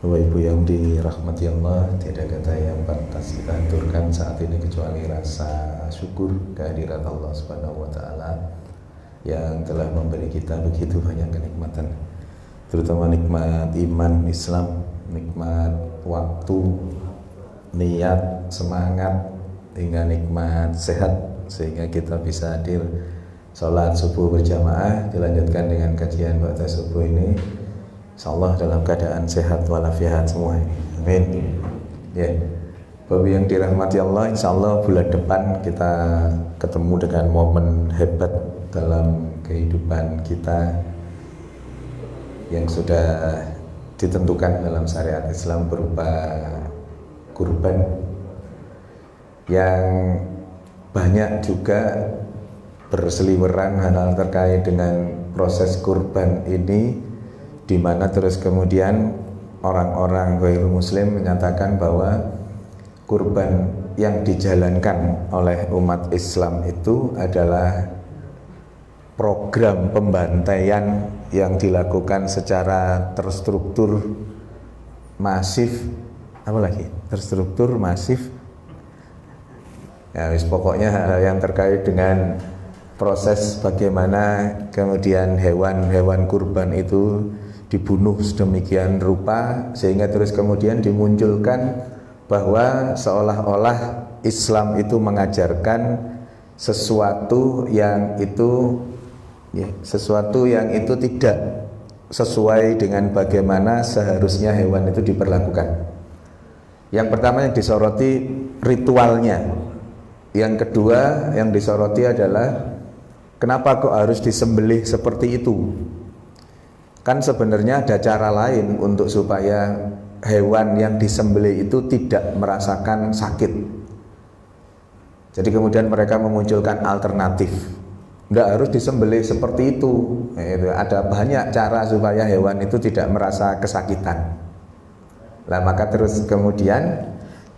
Bapak Ibu yang dirahmati Allah, tidak kata yang pantas kita aturkan saat ini kecuali rasa syukur kehadirat Allah Subhanahu wa taala yang telah memberi kita begitu banyak kenikmatan, terutama nikmat iman Islam, nikmat waktu, niat, semangat, hingga nikmat sehat, sehingga kita bisa hadir sholat subuh berjamaah, dilanjutkan dengan kajian ba'da subuh ini, insyaallah dalam keadaan sehat walafiat semua ini. Amin. Ya, Bapak yang dirahmati Allah, insyaallah bulan depan kita ketemu dengan momen hebat dalam kehidupan kita yang sudah ditentukan dalam syariat Islam berupa kurban, yang banyak juga berseliweran hal-hal terkait dengan proses kurban ini, di mana terus kemudian orang-orang ghairul muslim menyatakan bahwa kurban yang dijalankan oleh umat Islam itu adalah program pembantaian yang dilakukan secara terstruktur, masif, terstruktur, masif. Ya, pokoknya hal yang terkait dengan proses bagaimana kemudian hewan-hewan kurban itu dibunuh sedemikian rupa, sehingga terus kemudian dimunculkan bahwa seolah-olah Islam itu mengajarkan sesuatu yang itu tidak sesuai dengan bagaimana seharusnya hewan itu diperlakukan. Yang pertama yang disoroti ritualnya. Yang kedua yang disoroti adalah kenapa kok harus disembelih seperti itu? Kan sebenarnya ada cara lain untuk supaya hewan yang disembelih itu tidak merasakan sakit. Jadi kemudian mereka memunculkan alternatif. Tidak harus disembelih seperti itu. Ada banyak cara supaya hewan itu tidak merasa kesakitan. Nah, maka terus kemudian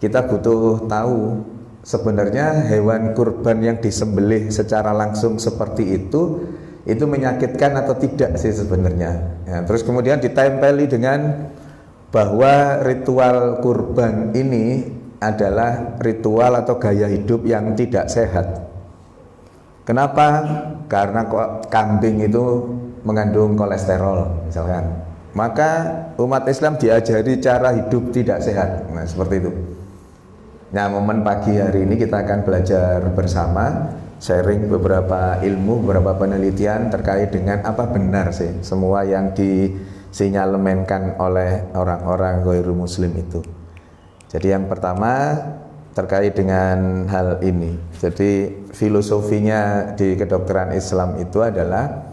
kita butuh tahu sebenarnya hewan kurban yang disembelih secara langsung seperti itu menyakitkan atau tidak sih sebenarnya. Ya, terus kemudian ditempeli dengan bahwa ritual kurban ini adalah ritual atau gaya hidup yang tidak sehat. Kenapa? Karena kambing itu mengandung kolesterol misalkan. Maka umat Islam diajari cara hidup tidak sehat. Nah, seperti itu. Nah, momen pagi hari ini kita akan belajar bersama, sharing beberapa ilmu, beberapa penelitian terkait dengan apa benar sih semua yang disinyalemenkan oleh orang-orang ghairul muslim itu. Jadi yang pertama terkait dengan hal ini. Jadi filosofinya di kedokteran Islam itu adalah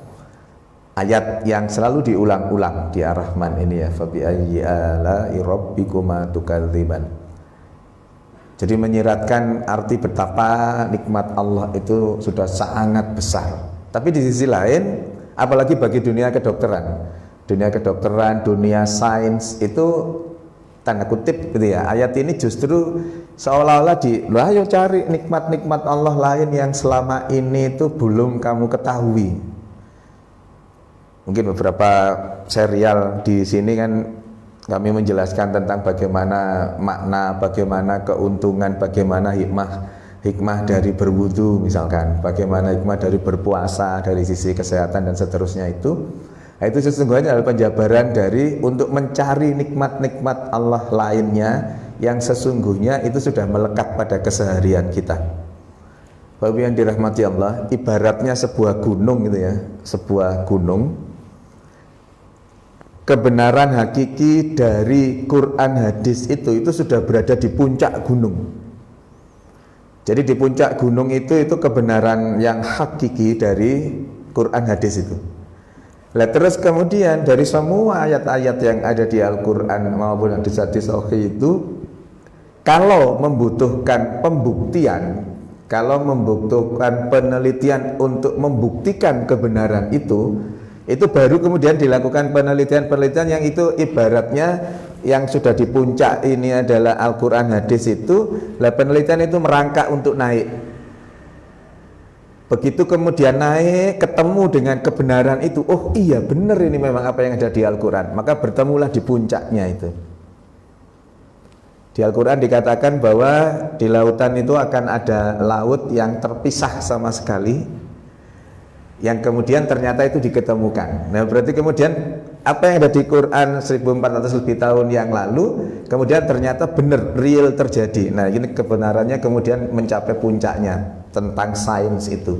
ayat yang selalu diulang-ulang di Ar-Rahman ini ya, fa bi ayyi ala'i rabbikuma tukadziban. Jadi menyiratkan arti betapa nikmat Allah itu sudah sangat besar. Tapi di sisi lain, apalagi bagi dunia kedokteran, dunia sains itu tanda kutip gitu ya. Ayat ini justru seolah-olah ayo cari nikmat-nikmat Allah lain yang selama ini itu belum kamu ketahui. Mungkin beberapa serial di sini kan kami menjelaskan tentang bagaimana makna, bagaimana keuntungan, bagaimana hikmah dari berwudu misalkan, bagaimana hikmah dari berpuasa dari sisi kesehatan dan seterusnya itu. Nah, itu sesungguhnya adalah penjabaran dari untuk mencari nikmat-nikmat Allah lainnya yang sesungguhnya itu sudah melekat pada keseharian kita. Bapak yang dirahmati Allah, ibaratnya sebuah gunung gitu ya, sebuah gunung. Kebenaran hakiki dari Quran hadis itu sudah berada di puncak gunung. Jadi di puncak gunung itu kebenaran yang hakiki dari Quran hadis itu. Lah terus kemudian dari semua ayat-ayat yang ada di Al-Quran maupun yang di hadis sahih itu, kalau membutuhkan pembuktian, kalau membutuhkan penelitian untuk membuktikan kebenaran itu baru kemudian dilakukan penelitian-penelitian yang itu ibaratnya yang sudah di puncak ini adalah Al-Quran hadis itu, lah penelitian itu merangkak untuk naik. Begitu kemudian naik, ketemu dengan kebenaran itu, oh iya benar ini memang apa yang ada di Al-Quran, maka bertemulah di puncaknya itu. Di Al-Quran dikatakan bahwa di lautan itu akan ada laut yang terpisah sama sekali, yang kemudian ternyata itu diketemukan. Nah berarti kemudian apa yang ada di Quran 1400 lebih tahun yang lalu kemudian ternyata benar, real terjadi. Nah ini kebenarannya kemudian mencapai puncaknya tentang sains itu,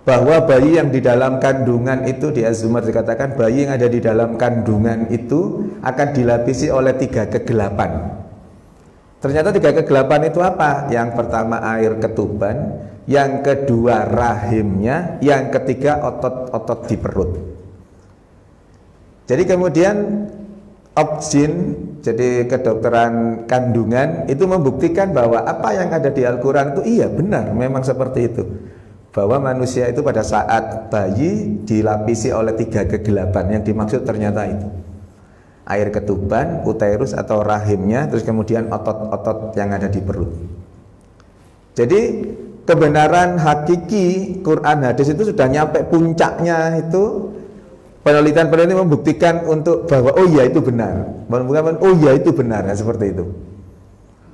bahwa bayi yang di dalam kandungan itu, di Az-Zumar dikatakan bayi yang ada di dalam kandungan itu akan dilapisi oleh 3 kegelapan. Ternyata 3 kegelapan itu apa? Yang pertama air ketuban, yang kedua rahimnya, yang ketiga otot-otot di perut. Jadi kemudian Obgyn, jadi kedokteran kandungan itu membuktikan bahwa apa yang ada di Al-Quran itu iya benar, memang seperti itu, bahwa manusia itu pada saat bayi dilapisi oleh 3 kegelapan. Yang dimaksud ternyata itu air ketuban, uterus atau rahimnya, terus kemudian otot-otot yang ada di perut. Jadi kebenaran hakiki Quran hadis itu sudah nyampe puncaknya itu. Penelitian-penelitian membuktikan untuk bahwa oh iya itu benar, membuktikan oh iya itu benar, ya, seperti itu.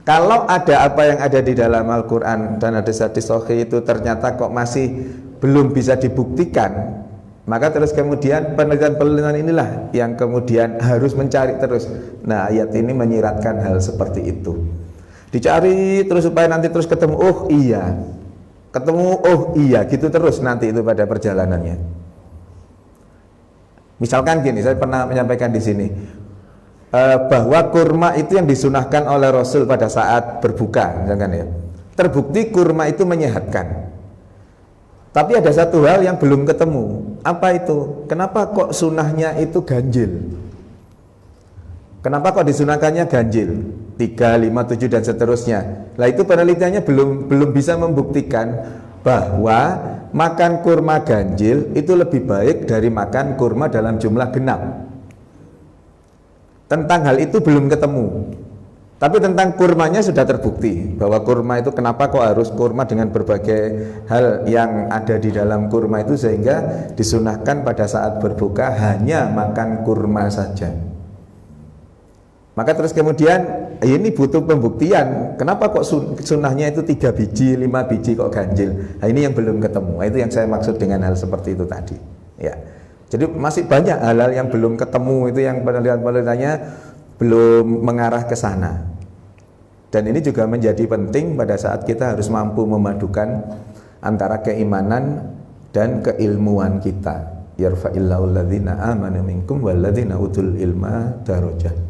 Kalau ada apa yang ada di dalam Al-Quran dan hadis-hadis sahih itu ternyata kok masih belum bisa dibuktikan, maka terus kemudian penelitian-penelitian inilah yang kemudian harus mencari terus. Nah ayat ini menyiratkan hal seperti itu. Dicari terus supaya nanti terus ketemu oh iya, ketemu oh iya, gitu terus nanti itu pada perjalanannya. Misalkan gini, saya pernah menyampaikan di sini bahwa kurma itu yang disunahkan oleh Rasul pada saat berbuka, misalkan ya, terbukti kurma itu menyehatkan. Tapi ada satu hal yang belum ketemu. Apa itu? Kenapa kok sunahnya itu ganjil? Kenapa kok disunahkannya ganjil? 3, 5, 7 dan seterusnya. Nah itu penelitiannya belum bisa membuktikan bahwa makan kurma ganjil itu lebih baik dari makan kurma dalam jumlah genap. Tentang hal itu belum ketemu. Tapi tentang kurmanya sudah terbukti bahwa kurma itu kenapa kok harus kurma dengan berbagai hal yang ada di dalam kurma itu sehingga disunahkan pada saat berbuka hanya makan kurma saja. Maka terus kemudian ini butuh pembuktian. Kenapa kok sunnahnya itu 3 biji, 5 biji kok ganjil? Nah ini yang belum ketemu. Nah, itu yang saya maksud dengan hal seperti itu tadi. Ya. Jadi masih banyak hal-hal yang belum ketemu, itu yang penelitian-penelitiannya belum mengarah ke sana. Dan ini juga menjadi penting pada saat kita harus mampu memadukan antara keimanan dan keilmuan kita. Yarfa'illahu alladzina amanu minkum walladzina utul ilma darajat.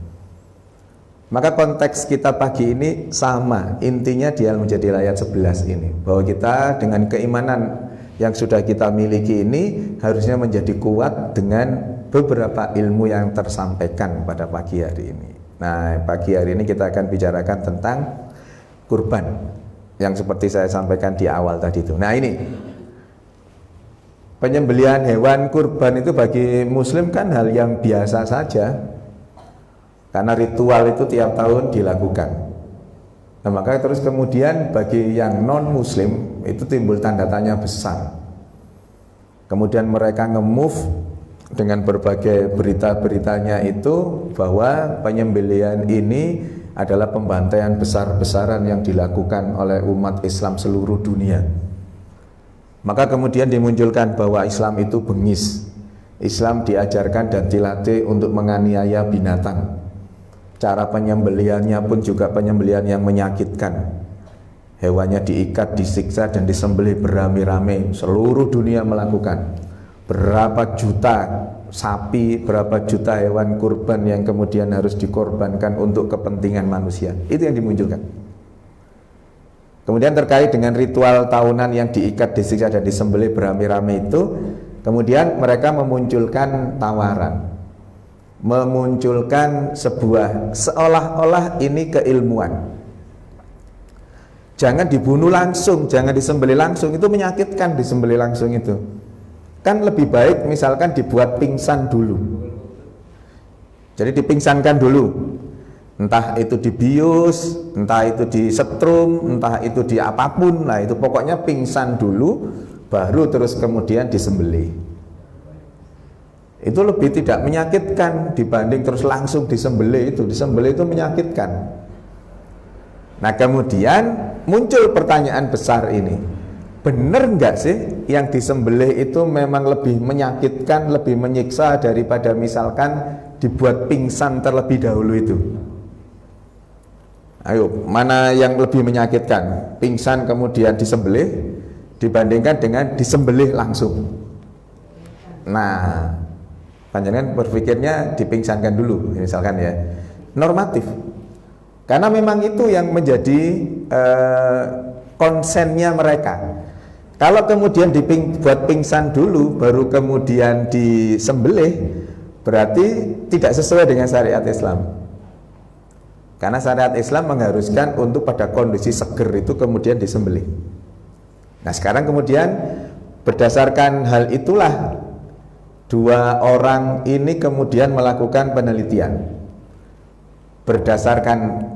Maka konteks kita pagi ini sama, intinya dia menjadi ayat 11 ini, bahwa kita dengan keimanan yang sudah kita miliki ini harusnya menjadi kuat dengan beberapa ilmu yang tersampaikan pada pagi hari ini. Nah, pagi hari ini kita akan bicarakan tentang kurban yang seperti saya sampaikan di awal tadi itu. Nah, ini penyembelihan hewan kurban itu bagi muslim kan hal yang biasa saja, karena ritual itu tiap tahun dilakukan. Nah, maka terus kemudian bagi yang non muslim itu timbul tanda tanya besar. Kemudian mereka nge-move dengan berbagai berita-beritanya itu bahwa penyembelihan ini adalah pembantaian besar-besaran yang dilakukan oleh umat Islam seluruh dunia. Maka kemudian dimunculkan bahwa Islam itu bengis. Islam diajarkan dan dilatih untuk menganiaya binatang. Cara penyembelihannya pun juga penyembelihan yang menyakitkan. Hewannya diikat, disiksa dan disembelih beramai-ramai. Seluruh dunia melakukan. Berapa juta sapi, berapa juta hewan kurban yang kemudian harus dikorbankan untuk kepentingan manusia. Itu yang dimunculkan. Kemudian terkait dengan ritual tahunan yang diikat, disiksa dan disembelih beramai-ramai itu, kemudian mereka memunculkan tawaran, memunculkan sebuah seolah-olah ini keilmuan. Jangan dibunuh langsung, jangan disembelih langsung, itu menyakitkan disembelih langsung itu. Kan lebih baik misalkan dibuat pingsan dulu. Jadi dipingsankan dulu. Entah itu dibius, entah itu disetrum, entah itu di apapun, nah itu pokoknya pingsan dulu baru terus kemudian disembelih. Itu lebih tidak menyakitkan dibanding terus langsung disembelih itu. Disembelih itu menyakitkan. Nah kemudian muncul pertanyaan besar ini, benar nggak sih yang disembelih itu memang lebih menyakitkan, lebih menyiksa daripada misalkan dibuat pingsan terlebih dahulu itu? Ayo, mana yang lebih menyakitkan? Pingsan kemudian disembelih dibandingkan dengan disembelih langsung. Nah, panjenengan berpikirnya dipingsankan dulu misalkan ya. Normatif. Karena memang itu yang menjadi konsennya mereka. Kalau kemudian dibuat pingsan dulu baru kemudian disembelih, berarti tidak sesuai dengan syariat Islam. Karena syariat Islam mengharuskan untuk pada kondisi seger itu kemudian disembelih. Nah sekarang kemudian berdasarkan hal itulah dua orang ini kemudian melakukan penelitian. Berdasarkan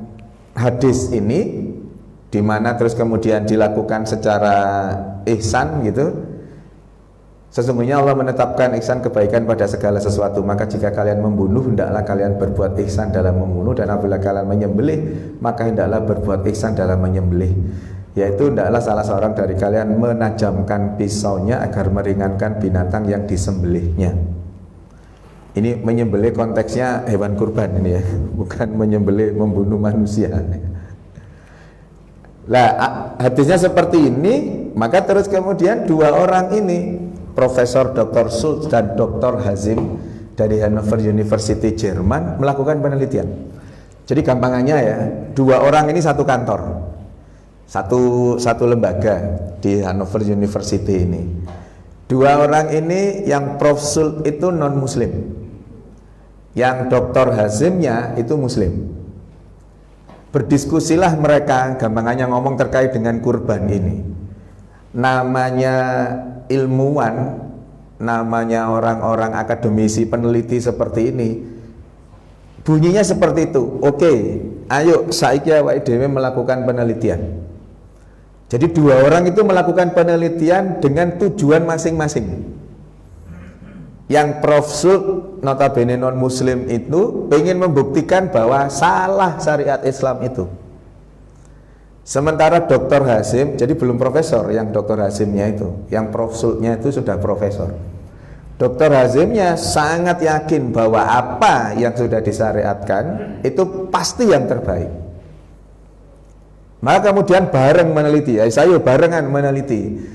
hadis ini, di mana terus kemudian dilakukan secara ihsan gitu. Sesungguhnya Allah menetapkan ihsan kebaikan pada segala sesuatu. Maka jika kalian membunuh, hendaklah kalian berbuat ihsan dalam membunuh. Dan apabila kalian menyembelih, maka hendaklah berbuat ihsan dalam menyembelih. Yaitu hendaklah salah seorang dari kalian menajamkan pisaunya agar meringankan binatang yang disembelihnya. Ini menyembelih konteksnya hewan kurban ini ya, bukan menyembelih membunuh manusia. Lah hadisnya seperti ini, maka terus kemudian dua orang ini, Profesor Dr. Schultz dan Dr. Hazim dari Hannover University Jerman melakukan penelitian. Jadi gampangannya ya, dua orang ini satu kantor, satu lembaga di Hannover University ini. Dua orang ini yang Prof. Schultz itu non muslim, yang Dr. Hazimnya itu muslim. Berdiskusilah mereka, gampangannya ngomong terkait dengan kurban ini. Namanya ilmuwan, namanya orang-orang akademisi peneliti seperti ini, bunyinya seperti itu. Oke, ayo saiki awake dhewe melakukan penelitian. Jadi dua orang itu melakukan penelitian dengan tujuan masing-masing. Yang Prof. Schultz notabene non muslim itu ingin membuktikan bahwa salah syariat Islam itu. Sementara Dr. Hazim, jadi belum profesor yang Dr. Hazimnya itu, yang Prof. Schultz-nya itu sudah profesor. Dr. Hazimnya sangat yakin bahwa apa yang sudah disyariatkan itu pasti yang terbaik. Maka kemudian bareng meneliti, saya barengan meneliti.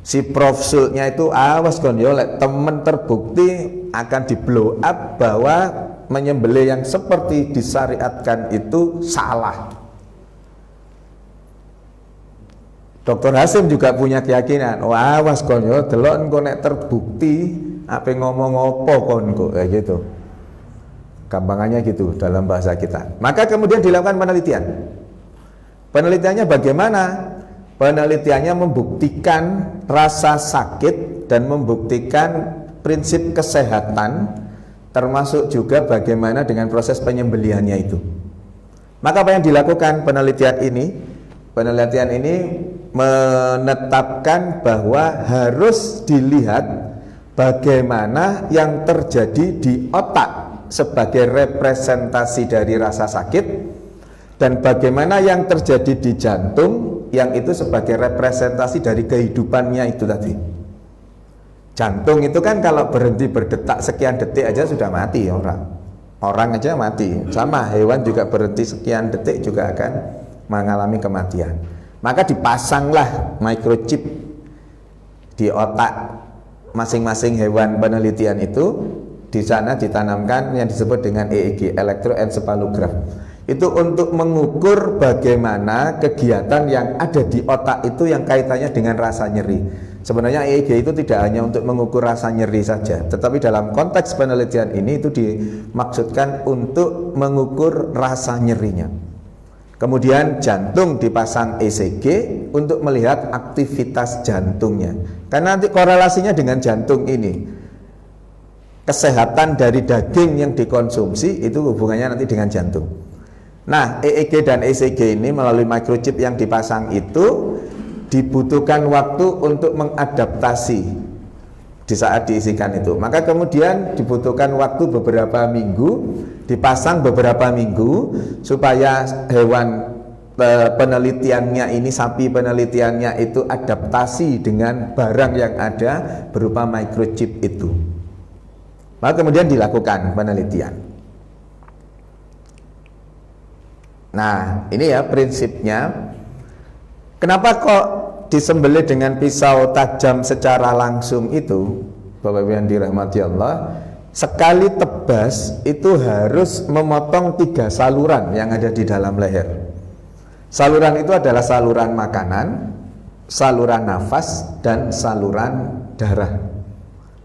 Si Prof. Schultz-nya itu awas kon yo, temen terbukti akan di blow up bahwa menyembelih yang seperti disyariatkan itu salah. Dr. Hasim juga punya keyakinan, awas kon yo, delok engko nek terbukti ape ngomong apa kon kok kayak gitu. Gampangannya gitu dalam bahasa kita. Maka kemudian dilakukan penelitian. Penelitiannya bagaimana? Penelitiannya membuktikan rasa sakit dan membuktikan prinsip kesehatan, termasuk juga bagaimana dengan proses penyembelihannya itu. Maka apa yang dilakukan penelitian ini? Penelitian ini menetapkan bahwa harus dilihat bagaimana yang terjadi di otak sebagai representasi dari rasa sakit, dan bagaimana yang terjadi di jantung yang itu sebagai representasi dari kehidupannya itu tadi. Jantung itu kan kalau berhenti berdetak sekian detik aja sudah mati orang aja mati. Sama hewan juga berhenti sekian detik juga akan mengalami kematian. Maka dipasanglah microchip di otak masing-masing hewan penelitian itu. Di sana ditanamkan yang disebut dengan EEG, elektroencephalograph. Itu untuk mengukur bagaimana kegiatan yang ada di otak itu yang kaitannya dengan rasa nyeri. Sebenarnya EEG itu tidak hanya untuk mengukur rasa nyeri saja, tetapi dalam konteks penelitian ini itu dimaksudkan untuk mengukur rasa nyerinya. Kemudian jantung dipasang ECG untuk melihat aktivitas jantungnya. Karena nanti korelasinya dengan jantung ini, kesehatan dari daging yang dikonsumsi itu hubungannya nanti dengan jantung. Nah, EEG dan ECG ini melalui microchip yang dipasang itu dibutuhkan waktu untuk mengadaptasi di saat diisikan itu. Maka kemudian dibutuhkan waktu beberapa minggu, dipasang beberapa minggu supaya hewan penelitiannya ini, sapi penelitiannya itu adaptasi dengan barang yang ada berupa microchip itu. Maka kemudian dilakukan penelitian. Nah, ini ya prinsipnya. Kenapa kok disembelih dengan pisau tajam secara langsung itu, Bapak Ibu yang dirahmati Allah? Sekali tebas itu harus memotong 3 saluran yang ada di dalam leher. Saluran itu adalah saluran makanan, saluran nafas, dan saluran darah.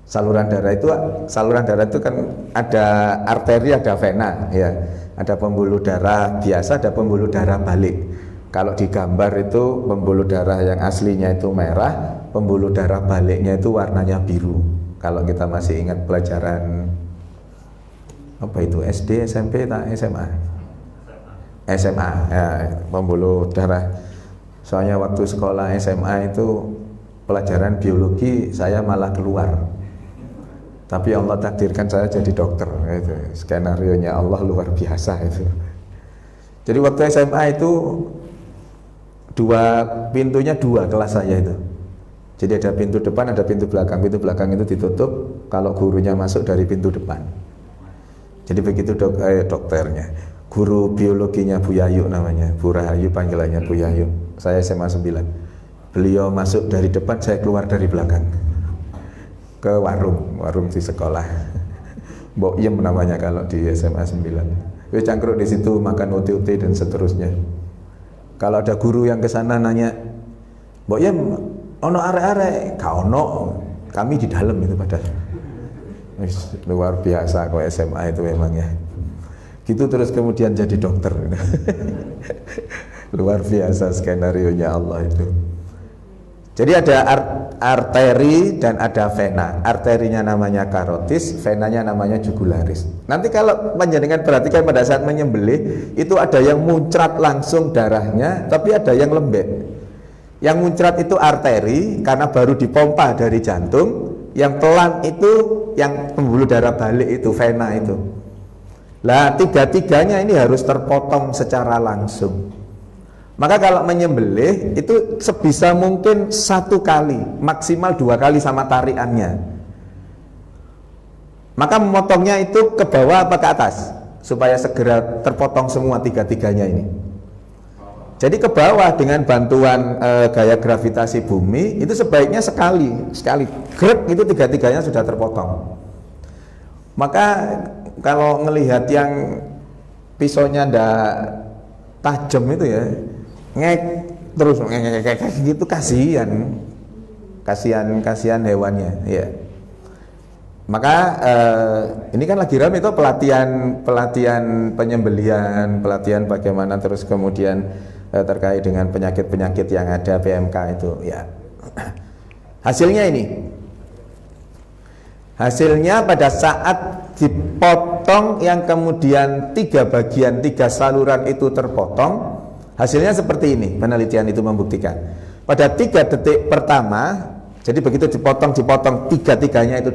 Saluran darah itu kan ada arteri, ada vena, ya. Ada pembuluh darah biasa, ada pembuluh darah balik. Kalau digambar itu pembuluh darah yang aslinya itu merah, pembuluh darah baliknya itu warnanya biru. Kalau kita masih ingat pelajaran apa itu, SD, SMP, SMA? SMA, ya, pembuluh darah. Soalnya waktu sekolah SMA itu pelajaran biologi saya malah keluar. Tapi Allah takdirkan saya jadi dokter. Itu skenario-nya Allah luar biasa itu. Jadi waktu SMA itu pintunya dua kelas saya itu. Jadi ada pintu depan, ada pintu belakang. Pintu belakang itu ditutup kalau gurunya masuk dari pintu depan. Jadi begitu dokternya. Guru biologinya Bu Yayu namanya, Bu Rahayu panggilannya Bu Yayu. Saya SMA 9. Beliau masuk dari depan, saya keluar dari belakang. Ke warung di sekolah. Mbok Yem namanya kalau di SMA 9. Wis cangkruk di situ makan uti-uti dan seterusnya. Kalau ada guru yang ke sana nanya, "Mbok Yem, ono arek-arek?" Ka ono. Kami di dalam itu padahal. Luar biasa kok SMA itu memang ya. Gitu terus kemudian jadi dokter. Luar biasa skenario-nya Allah itu. Jadi ada arteri dan ada vena. Arterinya namanya karotis, venanya namanya jugularis. Nanti kalau panjenengan perhatikan pada saat menyembelih, itu ada yang muncrat langsung darahnya, tapi ada yang lembek. Yang muncrat itu arteri karena baru dipompa dari jantung. Yang pelan itu yang pembuluh darah balik itu, vena itu. Lah, tiga-tiganya ini harus terpotong secara langsung. Maka kalau menyembelih itu sebisa mungkin 1 kali, maksimal 2 kali sama tariannya. Maka memotongnya itu ke bawah apa ke atas supaya segera terpotong semua tiga-tiganya ini. Jadi ke bawah dengan bantuan gaya gravitasi bumi itu sebaiknya sekali grek itu tiga-tiganya sudah terpotong. Maka kalau ngelihat yang pisaunya ndak tajam itu ya, ngek terus ngek gitu, kasihan hewannya ya. Maka ini kan lagi ramai itu pelatihan penyembelihan, pelatihan bagaimana terus kemudian terkait dengan penyakit-penyakit yang ada PMK itu ya. Hasilnya pada saat dipotong yang kemudian 3 bagian, 3 saluran itu terpotong, hasilnya seperti ini. Penelitian itu membuktikan pada 3 detik pertama, jadi begitu dipotong tiga-tiganya itu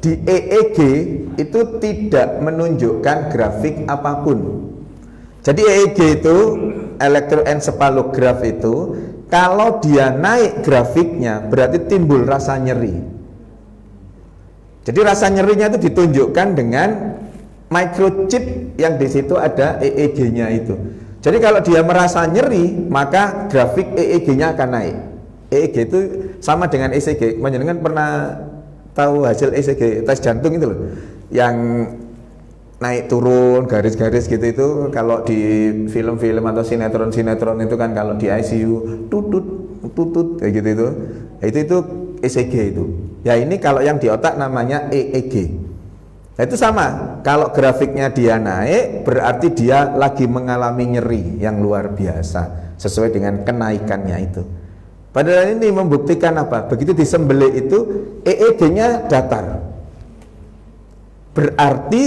di EEG itu tidak menunjukkan grafik apapun. Jadi EEG itu elektroencephalograph itu kalau dia naik grafiknya berarti timbul rasa nyeri. Jadi rasa nyerinya itu ditunjukkan dengan microchip yang di situ ada EEG-nya itu. Jadi kalau dia merasa nyeri, maka grafik EEG-nya akan naik. EEG itu sama dengan ECG. Panjenengan pernah tahu hasil ECG tes jantung itu loh, yang naik turun garis-garis gitu itu. Kalau di film-film atau sinetron itu kan kalau di ICU tutut kayak gitu itu ECG itu. Ya ini kalau yang di otak namanya EEG. Nah, itu sama. Kalau grafiknya dia naik berarti dia lagi mengalami nyeri yang luar biasa sesuai dengan kenaikannya itu. Padahal ini membuktikan apa? Begitu disembelih itu EEG-nya datar. Berarti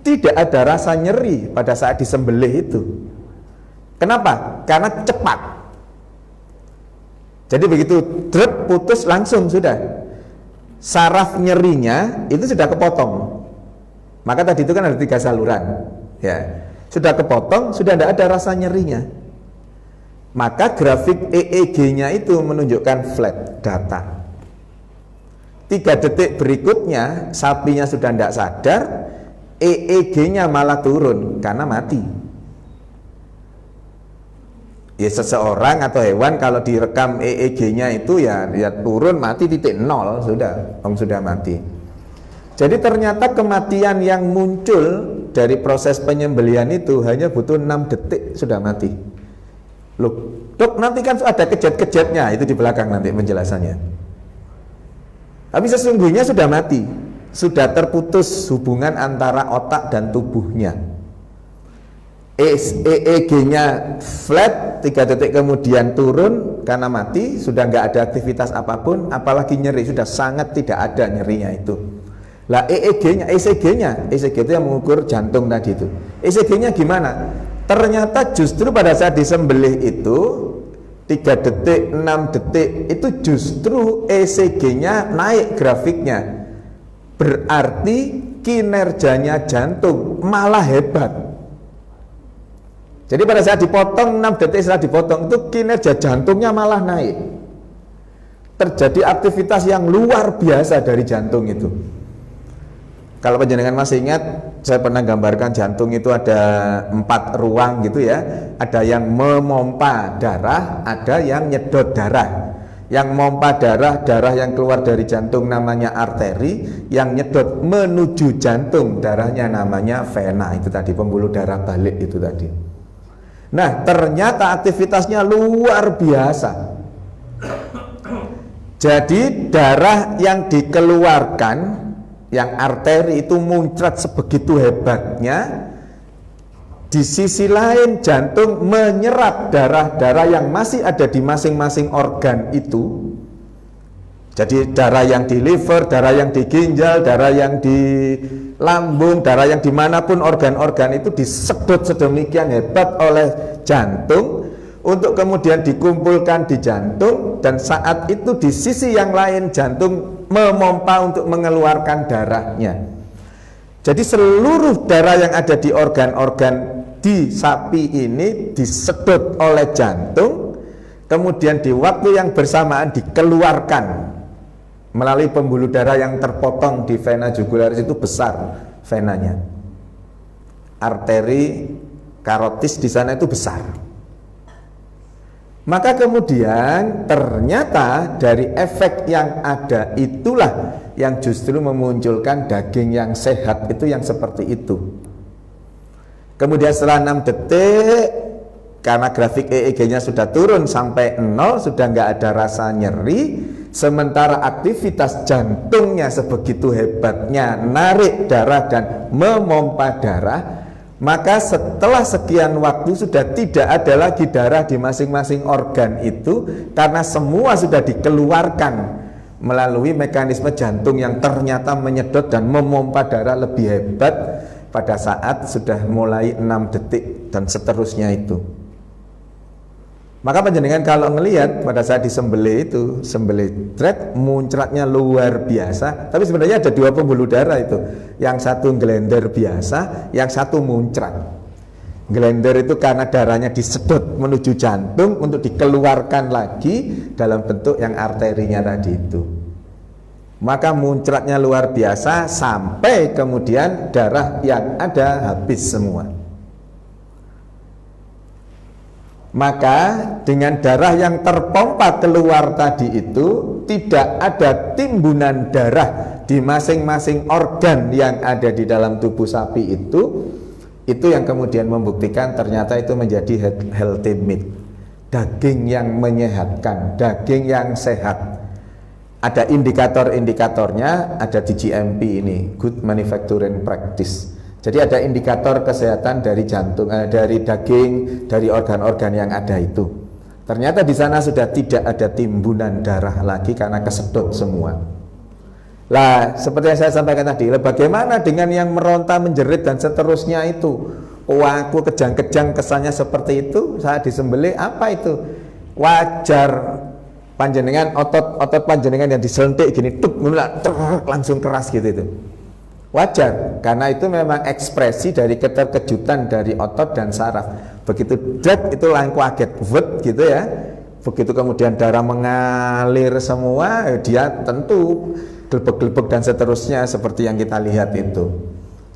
tidak ada rasa nyeri pada saat disembelih itu. Kenapa? Karena cepat. Jadi begitu drep putus langsung sudah. Saraf nyerinya itu sudah kepotong. Maka tadi itu kan ada 3 saluran, ya sudah kepotong, sudah tidak ada rasa nyerinya. Maka grafik EEG-nya itu menunjukkan flat data. 3 detik berikutnya sapinya sudah tidak sadar, EEG-nya malah turun karena mati. Ya seseorang atau hewan kalau direkam EEG-nya itu ya turun mati titik nol, sudah mati. Jadi ternyata kematian yang muncul dari proses penyembelihan itu hanya butuh 6 detik sudah mati. Loh, dok, nanti kan ada kejat-kejatnya, itu di belakang nanti penjelasannya. Tapi sesungguhnya sudah mati, sudah terputus hubungan antara otak dan tubuhnya. EEG-nya flat, 3 detik kemudian turun karena mati, sudah nggak ada aktivitas apapun, apalagi nyeri, sudah sangat tidak ada nyerinya itu. Lah EEG-nya, ECG-nya itu yang mengukur jantung tadi itu. ECG-nya gimana? Ternyata justru pada saat disembelih itu 3 detik, 6 detik itu justru ECG-nya naik grafiknya. Berarti kinerjanya jantung malah hebat. Jadi pada saat dipotong 6 detik setelah dipotong itu kinerja jantungnya malah naik. Terjadi aktivitas yang luar biasa dari jantung itu. Kalau penjenengan masih ingat, saya pernah gambarkan jantung itu ada 4 ruang gitu ya. Ada yang memompa darah, ada yang nyedot darah. Yang memompa darah yang keluar dari jantung namanya arteri, yang nyedot menuju jantung darahnya namanya vena. Itu tadi pembuluh darah balik itu tadi. Nah, ternyata aktivitasnya luar biasa. Jadi darah yang dikeluarkan, yang arteri itu muncrat sebegitu hebatnya, di sisi lain jantung menyerap darah-darah yang masih ada di masing-masing organ itu. Jadi darah yang di liver, darah yang di ginjal, darah yang di lambung, darah yang dimanapun organ-organ itu disedot sedemikian hebat oleh jantung untuk kemudian dikumpulkan di jantung, dan saat itu di sisi yang lain jantung memompa untuk mengeluarkan darahnya. Jadi seluruh darah yang ada di organ-organ di sapi ini disedot oleh jantung, kemudian di waktu yang bersamaan dikeluarkan melalui pembuluh darah yang terpotong di vena jugularis. Itu besar venanya, arteri karotis di sana itu besar. Maka kemudian ternyata dari efek yang ada itulah yang justru memunculkan daging yang sehat itu yang seperti itu. Kemudian setelah 6 detik, karena grafik EEG-nya sudah turun sampai 0, sudah nggak ada rasa nyeri, sementara aktivitas jantungnya sebegitu hebatnya narik darah dan memompa darah, maka setelah sekian waktu sudah tidak ada lagi darah di masing-masing organ itu, karena semua sudah dikeluarkan melalui mekanisme jantung yang ternyata menyedot dan memompa darah lebih hebat pada saat sudah mulai 6 detik dan seterusnya itu. Maka panjenengan kalau ngelihat pada saat disembelih itu, sembelih thread muncratnya luar biasa, tapi sebenarnya ada 2 pembuluh darah itu. Yang satu glender biasa, yang satu muncrat. Glender itu karena darahnya disedot menuju jantung untuk dikeluarkan lagi dalam bentuk yang arterinya tadi itu. Maka muncratnya luar biasa sampai kemudian darah yang ada habis semua. Maka dengan darah yang terpompa keluar tadi itu tidak ada timbunan darah di masing-masing organ yang ada di dalam tubuh sapi itu yang kemudian membuktikan ternyata itu menjadi healthy meat, daging yang menyehatkan, daging yang sehat. Ada indikator-indikatornya, ada di GMP ini, Good Manufacturing Practice. Jadi ada indikator kesehatan dari jantung, dari daging, dari organ-organ yang ada itu. Ternyata di sana sudah tidak ada timbunan darah lagi karena kesedot semua. Lah, seperti yang saya sampaikan tadi, bagaimana dengan yang meronta, menjerit dan seterusnya itu? Oh, aku kejang-kejang kesannya seperti itu, saya disembelih, apa itu? Wajar panjenengan, otot panjenengan yang diselentik gini, tuk, langsung keras gitu itu. Wajar, karena itu memang ekspresi dari keterkejutan dari otot dan saraf. Begitu dek itu langsung kaget, gitu ya. Begitu kemudian darah mengalir semua, dia tentu gelebek-gelebek dan seterusnya seperti yang kita lihat itu.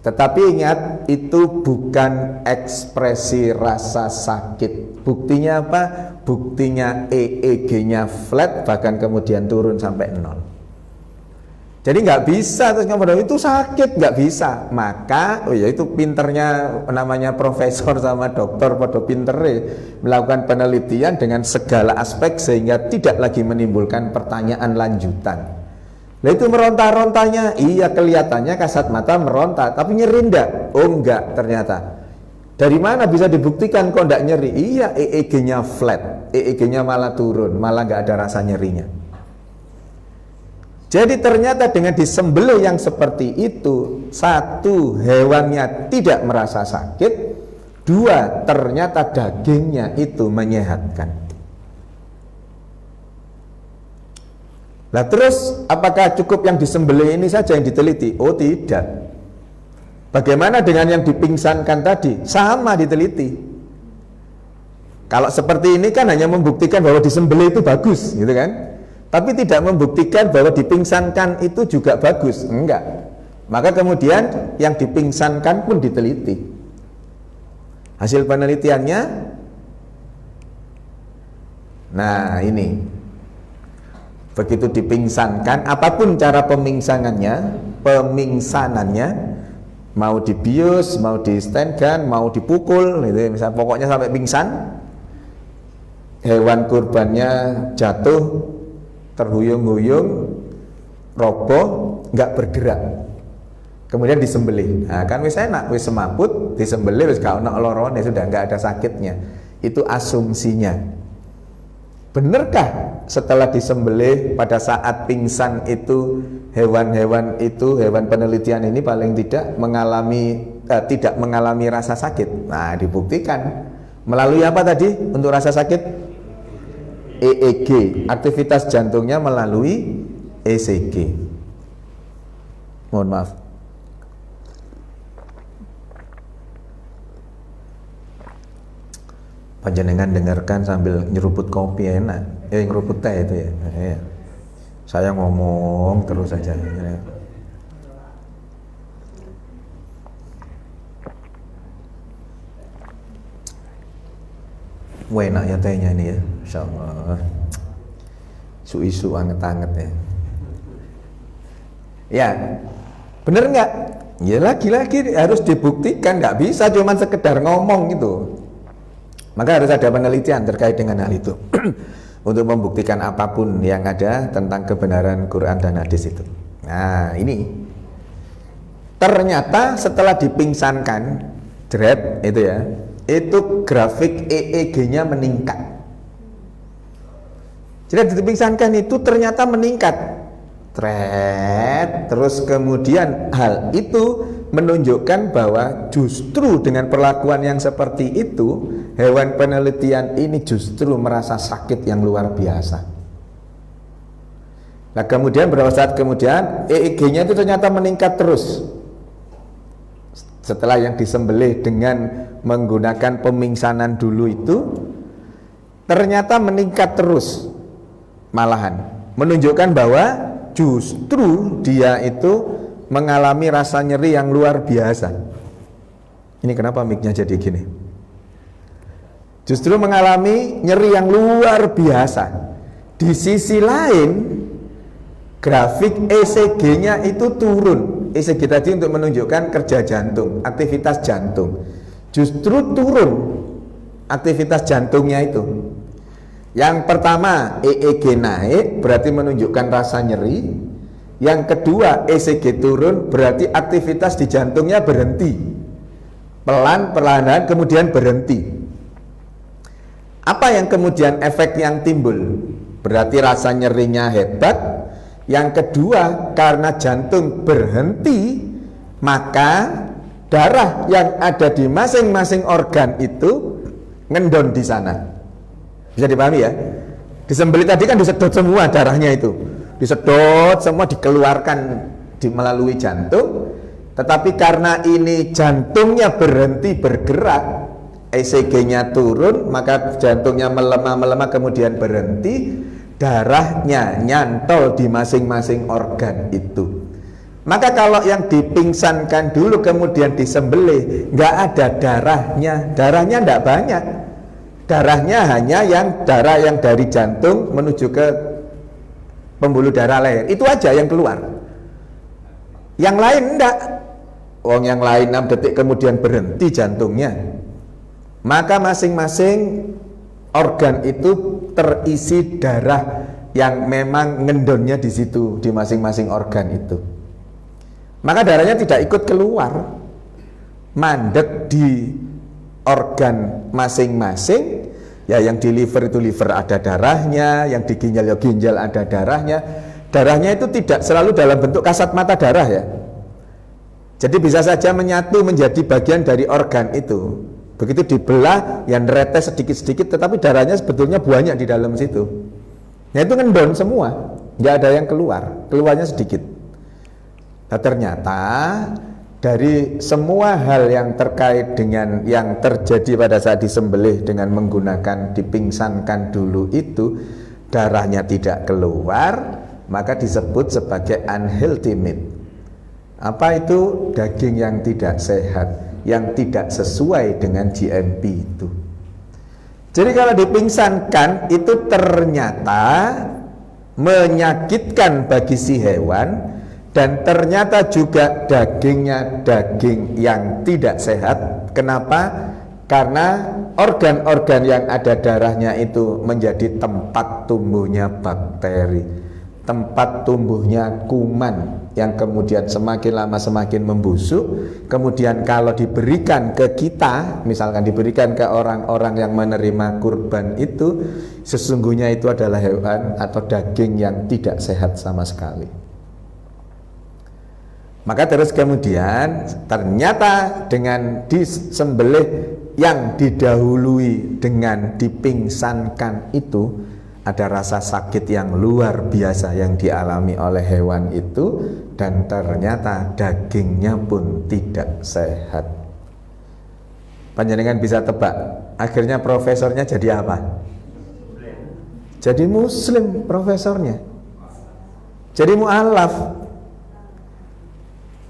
Tetapi ingat, itu bukan ekspresi rasa sakit. Buktinya apa? Buktinya EEG-nya flat, bahkan kemudian turun sampai 0. Jadi nggak bisa terus ngomong itu sakit, nggak bisa. Maka, itu pinternya namanya profesor sama dokter pada pinter melakukan penelitian dengan segala aspek sehingga tidak lagi menimbulkan pertanyaan lanjutan. Nah itu meronta-rontanya, iya kelihatannya kasat mata meronta, tapi nyeri enggak? Oh enggak ternyata. Dari mana bisa dibuktikan kok enggak nyeri? Iya EEG-nya flat, EEG-nya malah turun, malah nggak ada rasa nyerinya. Jadi ternyata dengan disembelih yang seperti itu, satu, hewannya tidak merasa sakit, dua, ternyata dagingnya itu menyehatkan. Nah terus apakah cukup yang disembelih ini saja yang diteliti? Oh tidak. Bagaimana dengan yang dipingsankan tadi? Sama diteliti. Kalau seperti ini kan hanya membuktikan bahwa disembelih itu bagus, gitu kan? Tapi tidak membuktikan bahwa dipingsankan itu juga bagus. Enggak. Maka kemudian yang dipingsankan pun diteliti. Hasil penelitiannya, nah ini, begitu dipingsankan, apapun cara pemingsanannya, mau dibius, mau di stand gun, mau dipukul, gitu, misal pokoknya sampai pingsan, hewan kurbannya jatuh, terhuyung-huyung, roboh, nggak bergerak, kemudian disembelih. Nah, kan wis enak, wis semaput, disembelih, wis gak ono lorone, sudah nggak ada sakitnya. Itu asumsinya. Benarkah setelah disembelih pada saat pingsan itu hewan-hewan itu, hewan penelitian ini paling tidak mengalami rasa sakit? Nah, dibuktikan melalui apa tadi untuk rasa sakit? EEG, aktivitas jantungnya melalui ECG. Mohon maaf. Panjenengan dengarkan sambil nyeruput kopi enak. Nyeruput teh itu ya. Saya ngomong terus saja. Wah enak ya tehnya ini ya, Insya Allah. Isu-isu anget-anget ya. Ya, bener nggak? Ya lagi-lagi harus dibuktikan, nggak bisa cuma sekedar ngomong gitu. Maka harus ada penelitian terkait dengan hal itu untuk membuktikan apapun yang ada tentang kebenaran Quran dan hadis itu. Nah ini ternyata setelah dipingsankan, jeret itu ya, itu grafik EEG-nya meningkat. Jadi dipingsankan itu ternyata meningkat. Terus kemudian hal itu menunjukkan bahwa justru dengan perlakuan yang seperti itu, hewan penelitian ini justru merasa sakit yang luar biasa. Nah kemudian beberapa saat kemudian EEG-nya itu ternyata meningkat terus. Setelah yang disembelih dengan menggunakan pemingsanan dulu itu ternyata meningkat terus, malahan menunjukkan bahwa justru dia itu mengalami rasa nyeri yang luar biasa. Ini kenapa mic-nya jadi gini? Justru mengalami nyeri yang luar biasa. Di sisi lain grafik ECG-nya itu turun. ECG tadi untuk menunjukkan kerja jantung, aktivitas jantung. Justru turun aktivitas jantungnya itu. Yang pertama EEG naik berarti menunjukkan rasa nyeri. Yang kedua ECG turun berarti aktivitas di jantungnya berhenti. Perlahan-lahan kemudian berhenti. Apa yang kemudian efek yang timbul? Berarti rasa nyerinya hebat. Yang kedua, karena jantung berhenti, maka darah yang ada di masing-masing organ itu ngendon di sana. Bisa dipahami ya? Disembelih tadi kan disedot semua darahnya itu, disedot semua, dikeluarkan melalui jantung. Tetapi karena ini jantungnya berhenti bergerak, ECG-nya turun, maka jantungnya melemah kemudian berhenti, darahnya nyantol di masing-masing organ itu. Maka kalau yang dipingsankan dulu kemudian disembelih, nggak ada darahnya nggak banyak. Darahnya hanya darah yang dari jantung menuju ke pembuluh darah leher, itu aja yang keluar. Yang lain enggak. Yang lain 6 detik kemudian berhenti jantungnya. Maka masing-masing organ itu terisi darah yang memang ngendonnya di situ, di masing-masing organ itu. Maka darahnya tidak ikut keluar, mandek di organ masing-masing. Ya, yang di liver itu liver ada darahnya, yang di ginjal ya ginjal ada darahnya. Darahnya itu tidak selalu dalam bentuk kasat mata darah ya. Jadi bisa saja menyatu menjadi bagian dari organ itu. Begitu dibelah, yang netes sedikit-sedikit, tetapi darahnya sebetulnya banyak di dalam situ. Nah itu ngendon semua, nggak ada yang keluar, keluarnya sedikit. Nah ternyata dari semua hal yang terkait dengan yang terjadi pada saat disembelih dengan menggunakan dipingsankan dulu itu, darahnya tidak keluar, maka disebut sebagai unhealthy meat. Apa itu? Daging yang tidak sehat, yang tidak sesuai dengan GMP itu. Jadi kalau dipingsankan itu ternyata menyakitkan bagi si hewan, dan ternyata juga dagingnya daging yang tidak sehat. Kenapa? Karena organ-organ yang ada darahnya itu menjadi tempat tumbuhnya bakteri, tempat tumbuhnya kuman yang kemudian semakin lama semakin membusuk. Kemudian kalau diberikan ke kita, misalkan diberikan ke orang-orang yang menerima kurban itu, sesungguhnya itu adalah hewan atau daging yang tidak sehat sama sekali. Maka terus kemudian ternyata dengan disembelih yang didahului dengan dipingsankan itu, ada rasa sakit yang luar biasa yang dialami oleh hewan itu, dan ternyata dagingnya pun tidak sehat. Panjenengan bisa tebak, akhirnya profesornya jadi apa? Jadi muslim profesornya. Jadi mu'alaf.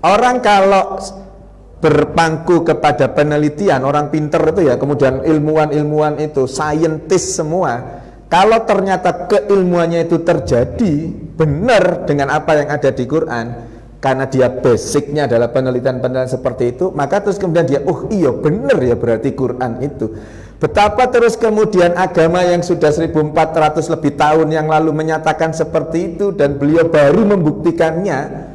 Orang kalau berpangku kepada penelitian, orang pinter itu ya, kemudian ilmuwan-ilmuwan itu, saintis semua, kalau ternyata keilmuannya itu terjadi benar dengan apa yang ada di Quran, karena dia basicnya adalah penelitian-penelitian seperti itu, maka terus kemudian dia, oh iya benar ya berarti Quran itu. Betapa terus kemudian agama yang sudah 1400 lebih tahun yang lalu menyatakan seperti itu, dan beliau baru membuktikannya.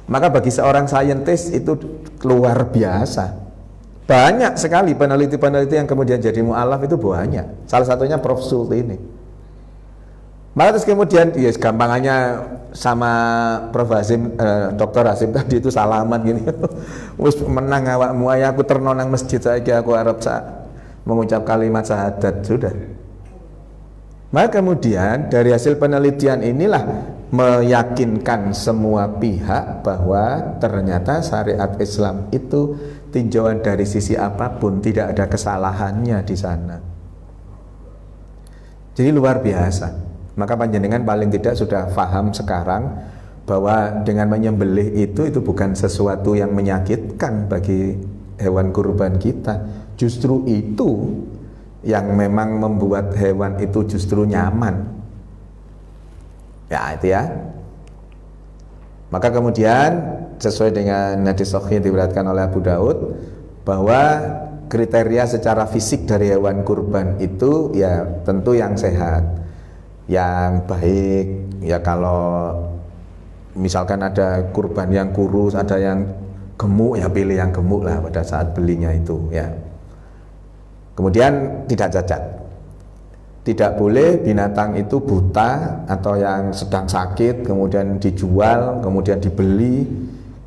Maka bagi seorang saintis itu luar biasa. Banyak sekali peneliti-peneliti yang kemudian jadi mu'alaf itu banyak. Salah satunya Prof. Sulti ini. Maka terus kemudian ya gampangannya sama Prof. Hasim, Dr. Hasim tadi itu salaman gini. Wis menang awakmu ae, aku ternonang masjid saiki, aku arep mengucap kalimat syahadat, sudah. Maka kemudian dari hasil penelitian inilah meyakinkan semua pihak bahwa ternyata syariat Islam itu tinjauan dari sisi apapun tidak ada kesalahannya di sana. Jadi luar biasa. Maka panjenengan paling tidak sudah paham sekarang bahwa dengan menyembelih itu bukan sesuatu yang menyakitkan bagi hewan kurban kita. Justru itu yang memang membuat hewan itu justru nyaman. Ya itu ya. Maka kemudian sesuai dengan hadis sahih yang diriwayatkan oleh Abu Daud, bahwa kriteria secara fisik dari hewan kurban itu ya tentu yang sehat, yang baik. Ya kalau misalkan ada kurban yang kurus, ada yang gemuk, ya pilih yang gemuk lah pada saat belinya itu ya. Kemudian tidak cacat. Tidak boleh binatang itu buta atau yang sedang sakit kemudian dijual, kemudian dibeli,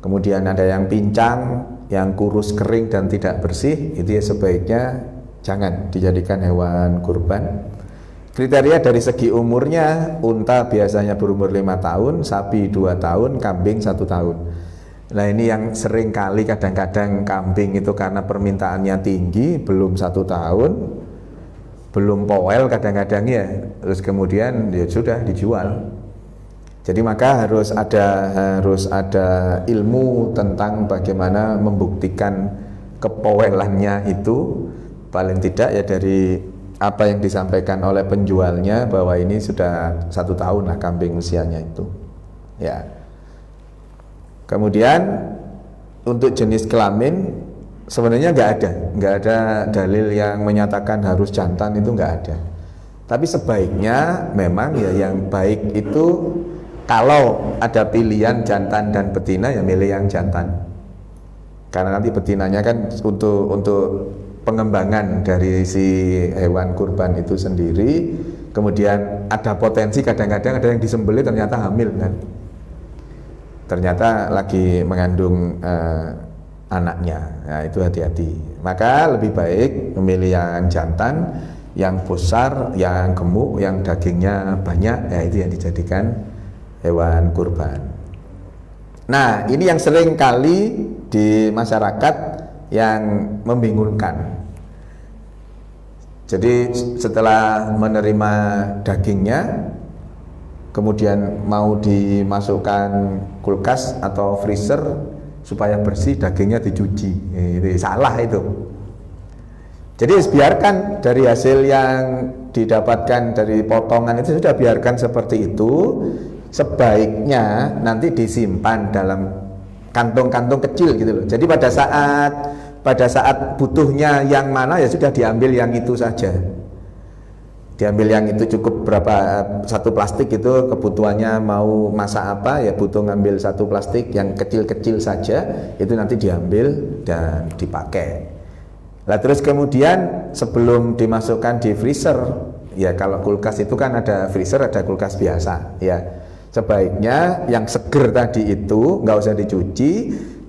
kemudian ada yang pincang, yang kurus kering dan tidak bersih, itu ya sebaiknya jangan dijadikan hewan kurban. Kriteria dari segi umurnya, unta biasanya berumur 5 tahun, sapi 2 tahun, kambing 1 tahun. Nah ini yang sering kali kadang-kadang kambing itu karena permintaannya tinggi, belum 1 tahun, belum powel kadang-kadang ya, terus kemudian ya sudah dijual. Jadi maka harus ada ilmu tentang bagaimana membuktikan kepowelannya itu, paling tidak ya dari apa yang disampaikan oleh penjualnya bahwa ini sudah 1 tahun lah kambing usianya itu. Ya. Kemudian untuk jenis kelamin sebenarnya nggak ada dalil yang menyatakan harus jantan, itu nggak ada. Tapi sebaiknya memang ya yang baik itu kalau ada pilihan jantan dan betina ya milih yang jantan. Karena nanti betinanya kan untuk pengembangan dari si hewan kurban itu sendiri. Kemudian ada potensi kadang-kadang ada yang disembelih ternyata hamil kan. Ternyata lagi mengandung anaknya. Nah, itu hati-hati. Maka lebih baik memilih yang jantan, yang besar, yang gemuk, yang dagingnya banyak, ya itu yang dijadikan hewan kurban. Nah, ini yang sering kali di masyarakat yang membingungkan. Jadi setelah menerima dagingnya, kemudian mau dimasukkan kulkas atau freezer supaya bersih, dagingnya dicuci. Itu salah itu. Jadi biarkan dari hasil yang didapatkan dari potongan itu sudah biarkan seperti itu. Sebaiknya nanti disimpan dalam kantong-kantong kecil gitu loh. Jadi pada saat butuhnya yang mana ya sudah diambil yang itu saja. Diambil yang itu cukup berapa, 1 plastik itu kebutuhannya mau masak apa ya butuh ngambil 1 plastik yang kecil-kecil saja, itu nanti diambil dan dipakai. Lah terus kemudian sebelum dimasukkan di freezer, ya kalau kulkas itu kan ada freezer, ada kulkas biasa ya. Sebaiknya yang seger tadi itu nggak usah dicuci,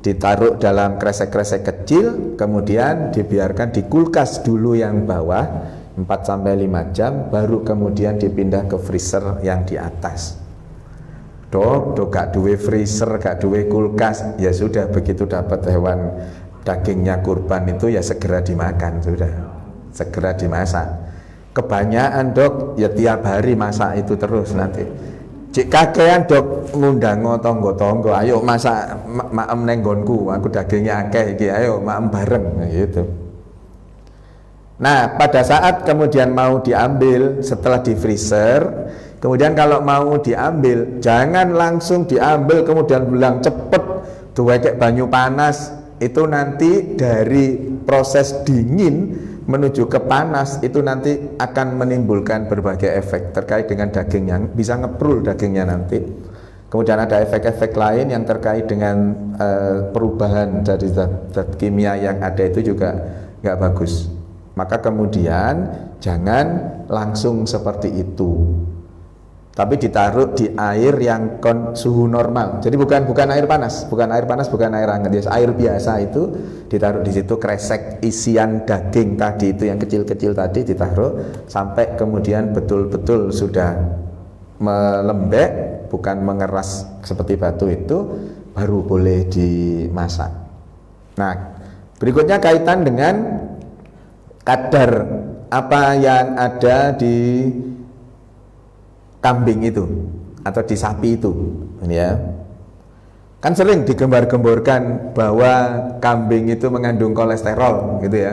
ditaruh dalam kresek-kresek kecil, kemudian dibiarkan di kulkas dulu yang bawah 4-5 jam, baru kemudian dipindah ke freezer yang di atas. Dok gak duwe freezer, gak duwe kulkas, ya sudah begitu dapat hewan dagingnya kurban itu ya segera dimakan, sudah segera dimasak. Kebanyakan dok, ya tiap hari masak itu terus nanti. Cik kakean dok ngundang tonggo-tonggo, ayo masak maem nenggonku, aku dagingnya akeh iki, ayo maem bareng gitu. Nah, pada saat kemudian mau diambil setelah di freezer, kemudian kalau mau diambil, jangan langsung diambil kemudian bilang cepet, duwekek banyu panas. Itu nanti dari proses dingin menuju ke panas, itu nanti akan menimbulkan berbagai efek terkait dengan dagingnya, bisa ngeprul dagingnya nanti. Kemudian ada efek-efek lain yang terkait dengan perubahan dari zat kimia yang ada itu juga nggak bagus. Maka kemudian jangan langsung seperti itu, tapi ditaruh di air yang suhu normal. Jadi bukan air panas, bukan air hangat, ya, air biasa itu ditaruh di situ, kresek isian daging tadi itu yang kecil-kecil tadi ditaruh sampai kemudian betul-betul sudah melembek, bukan mengeras seperti batu itu, baru boleh dimasak. Nah, berikutnya kaitan dengan kadar apa yang ada di kambing itu atau di sapi itu, ya. Kan sering digembar-gemborkan bahwa kambing itu mengandung kolesterol gitu ya.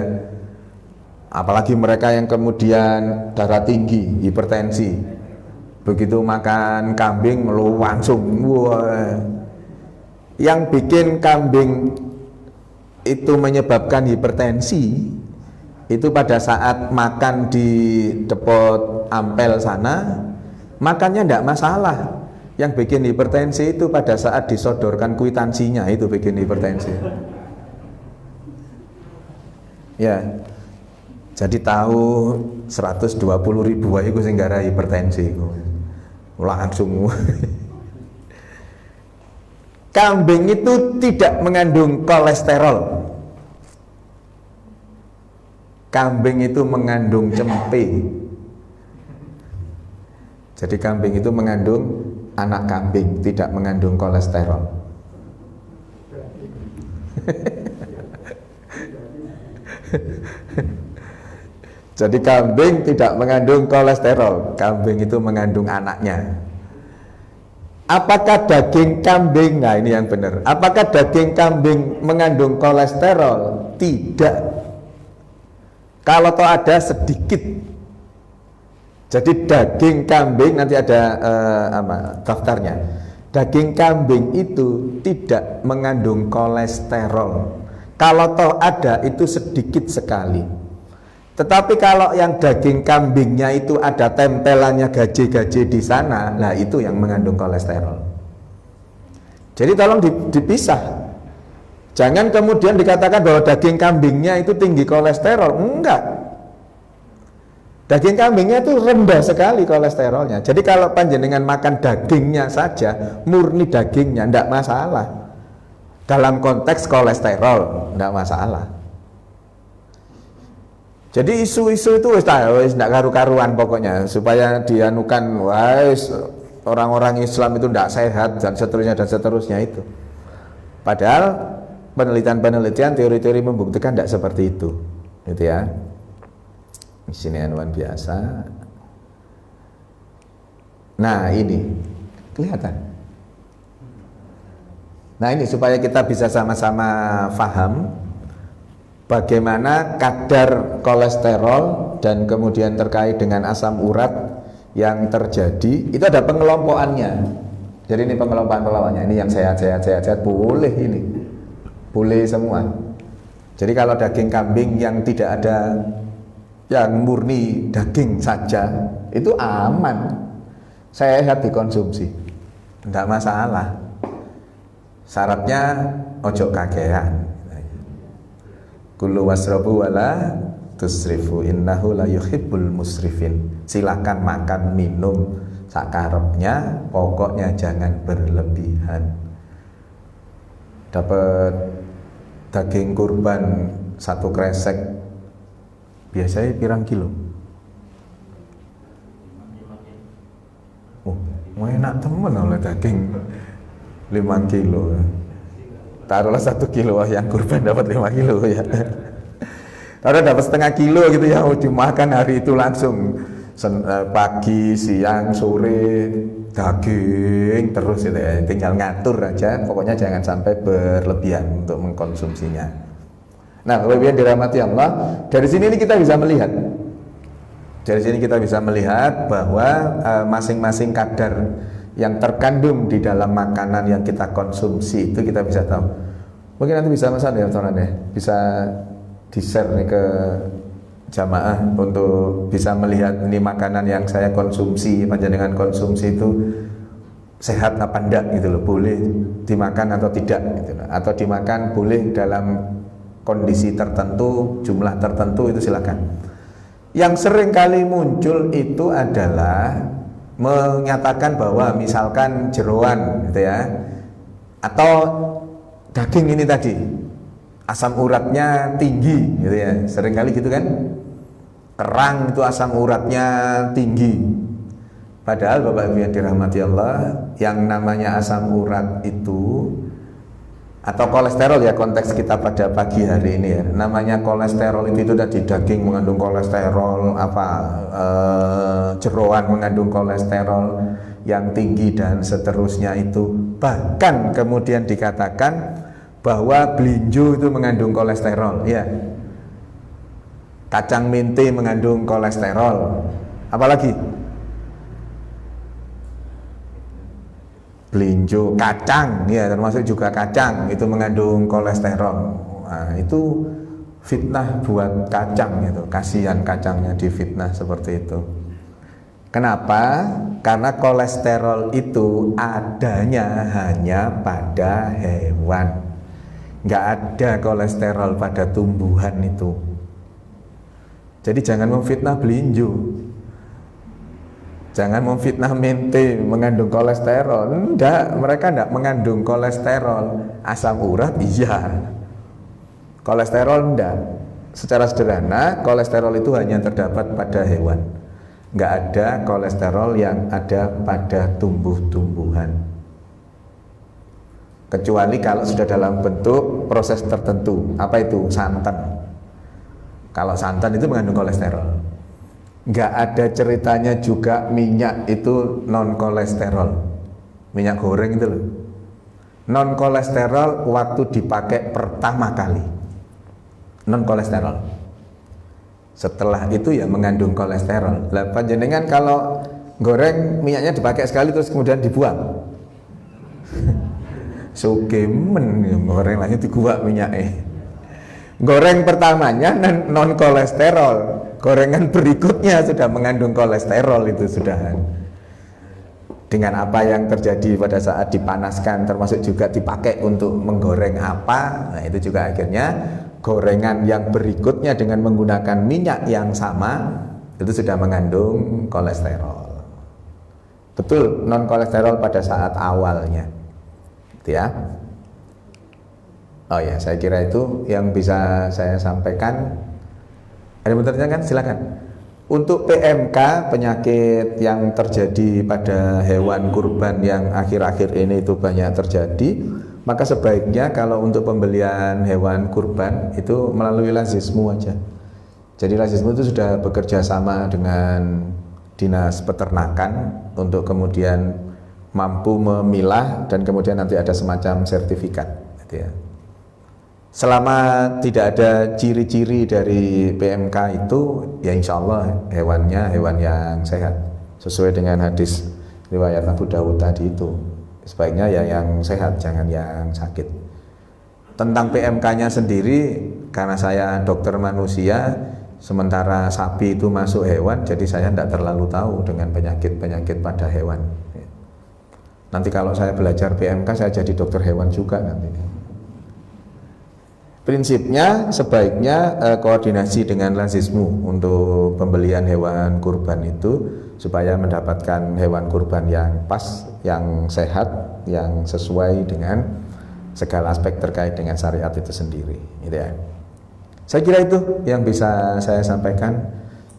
Apalagi mereka yang kemudian darah tinggi, hipertensi. Begitu makan kambing langsung wah. Yang bikin kambing itu menyebabkan hipertensi itu pada saat makan di depot Ampel sana, makannya tidak masalah. Yang bikin hipertensi itu pada saat disodorkan kwitansinya, itu bikin hipertensi. Ya, jadi tahu 120.000 itu sing gara hipertensi langsung. Kambing itu tidak mengandung kolesterol. Kambing itu mengandung cempe. Jadi kambing itu mengandung anak kambing, tidak mengandung kolesterol. Jadi kambing tidak mengandung kolesterol, kambing itu mengandung anaknya. Apakah daging kambing, nah ini yang benar, apakah daging kambing mengandung kolesterol? Tidak. Kalau toh ada sedikit. Jadi daging kambing, nanti ada daftarnya. Daging kambing itu tidak mengandung kolesterol. Kalau toh ada, itu sedikit sekali. Tetapi kalau yang daging kambingnya itu ada tempelannya gaje-gaje di sana, nah itu yang mengandung kolesterol. Jadi tolong dipisah. Jangan kemudian dikatakan bahwa daging kambingnya itu tinggi kolesterol. Enggak. Daging kambingnya itu rendah sekali kolesterolnya. Jadi kalau panjenengan makan dagingnya saja, murni dagingnya, enggak masalah. Dalam konteks kolesterol, enggak masalah. Jadi isu-isu itu wis ndak karu-karuan pokoknya, supaya dianukan wis orang-orang Islam itu ndak sehat dan seterusnya itu. Padahal penelitian-penelitian teori-teori membuktikan ndak seperti itu. Gitu ya. Di sini anuan biasa. Nah, ini kelihatan. Nah, ini supaya kita bisa sama-sama paham bagaimana kadar kolesterol dan kemudian terkait dengan asam urat yang terjadi, itu ada pengelompokannya. Jadi ini pengelompokannya, ini yang sehat boleh ini, boleh semua. Jadi kalau daging kambing yang tidak ada, yang murni daging saja, itu aman, sehat dikonsumsi, tidak masalah. Syaratnya ojo kakean. Kulu wasrabu wala tusrifu innahu la yuhibbul musrifin. Silakan makan minum sakarepnya, pokoknya jangan berlebihan. Dapat daging kurban 1 kresek biasanya pirang kilo? Oh, enak temen oleh daging 5 kilo. Taruhlah 1 kilo yang kurban dapat 5 kilo ya. Kalau dapat setengah kilo gitu ya, dimakan hari itu langsung pagi, siang, sore daging terus gitu ya. Tinggal ngatur aja, pokoknya jangan sampai berlebihan untuk mengkonsumsinya. Nah, Bapak-Ibu yang dirahmati Allah, dari sini kita bisa melihat. Dari sini kita bisa melihat bahwa masing-masing kadar yang terkandung di dalam makanan yang kita konsumsi itu kita bisa tahu. Mungkin nanti bisa Mas ya, bisa di-share nih ke jamaah untuk bisa melihat ini makanan yang saya konsumsi, panjenengan konsumsi itu sehat apa enggak gitu loh, boleh dimakan atau tidak gitu loh. Atau dimakan boleh dalam kondisi tertentu, jumlah tertentu, itu silakan. Yang sering kali muncul itu adalah menyatakan bahwa misalkan jeroan gitu ya, atau daging ini tadi asam uratnya tinggi gitu ya, seringkali gitu kan, kerang itu asam uratnya tinggi. Padahal Bapak Ibu yang dirahmati Allah, yang namanya asam urat itu atau kolesterol ya, konteks kita pada pagi hari ini ya, namanya kolesterol itu tadi daging mengandung kolesterol, jeroan mengandung kolesterol yang tinggi dan seterusnya itu. Bahkan kemudian dikatakan bahwa belinjo itu mengandung kolesterol ya, kacang mente mengandung kolesterol, apalagi belinjo, kacang ya, termasuk juga kacang itu mengandung kolesterol. Nah, itu fitnah buat kacang itu, kasihan kacangnya difitnah seperti itu. Kenapa? Karena kolesterol itu adanya hanya pada hewan, nggak ada kolesterol pada tumbuhan itu. Jadi jangan memfitnah belinjo, jangan memfitnah mente mengandung kolesterol. Enggak, mereka enggak mengandung kolesterol. Asam urat iya, kolesterol enggak. Secara sederhana, kolesterol itu hanya terdapat pada hewan, enggak ada kolesterol yang ada pada tumbuh-tumbuhan. kecuali kalau sudah dalam bentuk proses tertentu. Apa itu? Santan. Kalau santan itu mengandung kolesterol. Nggak ada ceritanya juga minyak itu non kolesterol. Minyak goreng itu loh, non kolesterol waktu dipakai pertama kali, non kolesterol. Setelah itu ya mengandung kolesterol. Lah panjenengan kalau goreng minyaknya dipakai sekali terus kemudian dibuang, sugemen goreng lagi diguak minyaknya. Goreng pertamanya non kolesterol, gorengan berikutnya sudah mengandung kolesterol, itu sudah. Dengan apa yang terjadi pada saat dipanaskan, termasuk juga dipakai untuk menggoreng apa, nah itu juga akhirnya gorengan yang berikutnya dengan menggunakan minyak yang sama itu sudah mengandung kolesterol. Betul, non kolesterol pada saat awalnya, gitu ya. Oh ya, saya kira itu yang bisa saya sampaikan. Ada yang bertanya kan? Silakan. Untuk PMK, penyakit yang terjadi pada hewan kurban yang akhir-akhir ini itu banyak terjadi, maka sebaiknya kalau untuk pembelian hewan kurban itu melalui lazismu aja. Jadi lazismu itu sudah bekerja sama dengan dinas peternakan untuk kemudian mampu memilah dan kemudian nanti ada semacam sertifikat, gitu ya. Selama tidak ada ciri-ciri dari PMK itu, ya insya Allah hewannya hewan yang sehat sesuai dengan hadis riwayat Abu Dawud tadi itu. Sebaiknya ya yang sehat, jangan yang sakit. Tentang PMK-nya sendiri, karena saya dokter manusia, sementara sapi itu masuk hewan, jadi saya tidak terlalu tahu dengan penyakit-penyakit pada hewan. Nanti kalau saya belajar PMK, saya jadi dokter hewan juga nanti. Prinsipnya sebaiknya koordinasi dengan lazismu untuk pembelian hewan kurban itu supaya mendapatkan hewan kurban yang pas, yang sehat, yang sesuai dengan segala aspek terkait dengan syariat itu sendiri, gitu ya. Saya kira itu yang bisa saya sampaikan.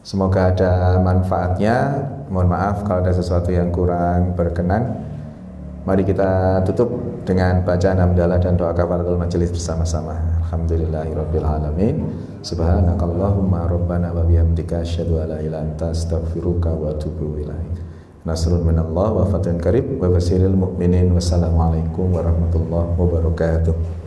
Semoga ada manfaatnya. Mohon maaf kalau ada sesuatu yang kurang berkenan. Mari kita tutup dengan bacaan hamdalah dan doa kafaratul majelis bersama-sama. Alhamdulillahirabbil alamin. Subhanakallahumma rabbana wa bihamdika asyhadu an la ilaha illa anta astaghfiruka wa atubu ilaik. Nasrun minallah wa fathun qarib wa basyiril mu'minin. Wassalamualaikum warahmatullahi wabarakatuh.